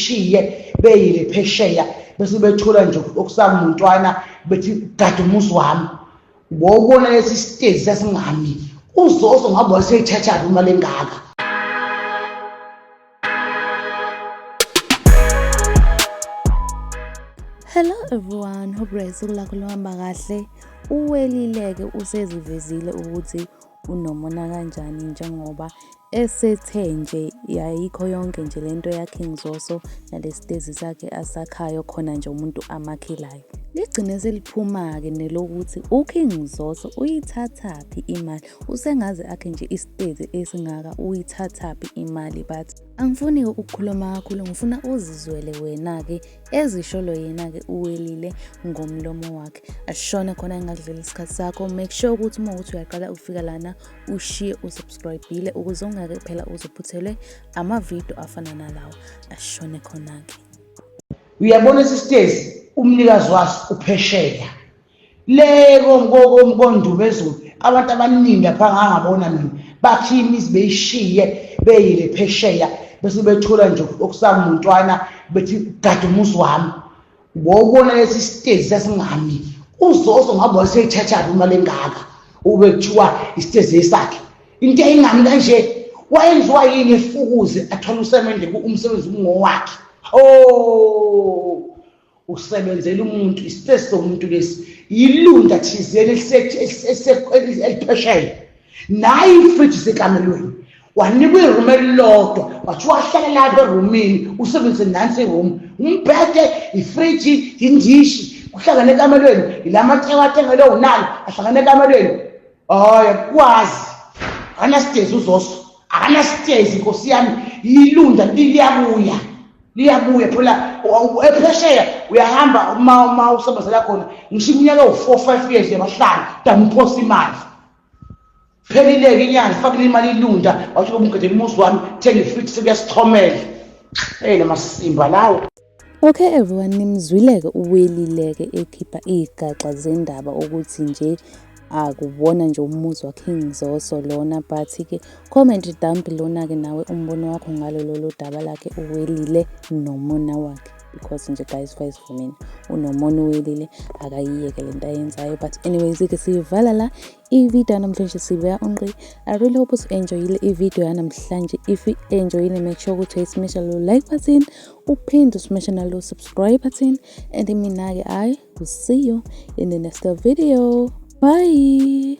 beyishiye beyile phesheya bese bethula nje okusamuntwana bethi gada umuzi wami. Wawubona lesi stage sasingami uZozo ngabe waseyithatha imali engaka. Hello everyone, hope usuku lakho luhamba kahle. Uwelileke usezivezile ukuthi unomona kanjani njengoba esethe nje yayikho yonke nje lento yaKing Zoso nalesitezi sakhe asakhayo khona nje umuntu amakhilayo. Ligcine seliphuma-ke nelokuthi uKing Zoso uyithathaphi imali, usengaze akhe nje isitezi esingaka uyithathaphi imali, but angifuni ukukhuluma kakhulu, ngifuna uzizwele wena-ke ezisholo yena-ke uwelile ngomlomo wakhe. Ashone khona engadlula isikhathi sakho. Make sure ukuthi uma uthi uyaqala ukufika lana ushiye usubscribe-ile ukuze ungake phela uzophuthelwe amavidiyo afana nalawo. Ashone khona-ke. Uyabona isitezi umnikazi waso uphesheya le komndubezulu abantu abaningi lapha ngangabona mina bakhima izibeyishiye beyile phesheya bese bethula nje okusamuntwana bethi gada umuzi wami. Wawubona lesi sitezi sasingami uZozo ngabe waseyithatha imali engaka ube kuthiwa isitezi sakhe into engami kanje wayenziwa yini efukuze athola usemende umsebenzi ungowakhe. Usebenzela umuntu isitezi somuntu lesi yilunda thizeni eliphesheya naye ifridge sekamelweni wanikwa iroom elilodwa wathi wahlala lapha eroomini usebenze nansi eroom umbhede ifridge indishi kuhlangane ekamelweni ilamacebo athengele unalo ahlangane ekamelweni. Yakwazi anastezi uZoso anastezi Nkosi yami yilunda liyabuya phela ephesheya uyahamba uma usebenzela khona ngisho iminyaka u4-5 years yamahlanu damphosa imali phelileke inyanga fakile imali ilunda wathi ubungede umuzi wami thenga ifridge sekuyasithomela namasimba lawo. Okay everyone, nimzwileke uwelileke ekhipha igaxa zendaba ukuthi nje akubona nje umuzi waKing Zoso lona, but-ke comment down below na-ke nawe umbono wakho ngalo lolo daba lakhe uwelile nomona wakhe, because nje guys face for mina unomona uwelile akayiyeke lento ayenzayo. But anyways-ke siyivala la ivideo yanamhlanje sivela onqi. I really hope usu-enjoyile ivideo yanamhlanje. If you-enjoyile, make sure ukuthi uyismasha lo like button, uphinde usmasha nalo subscribe button, and mina-ke I will see you in the next video. Bye.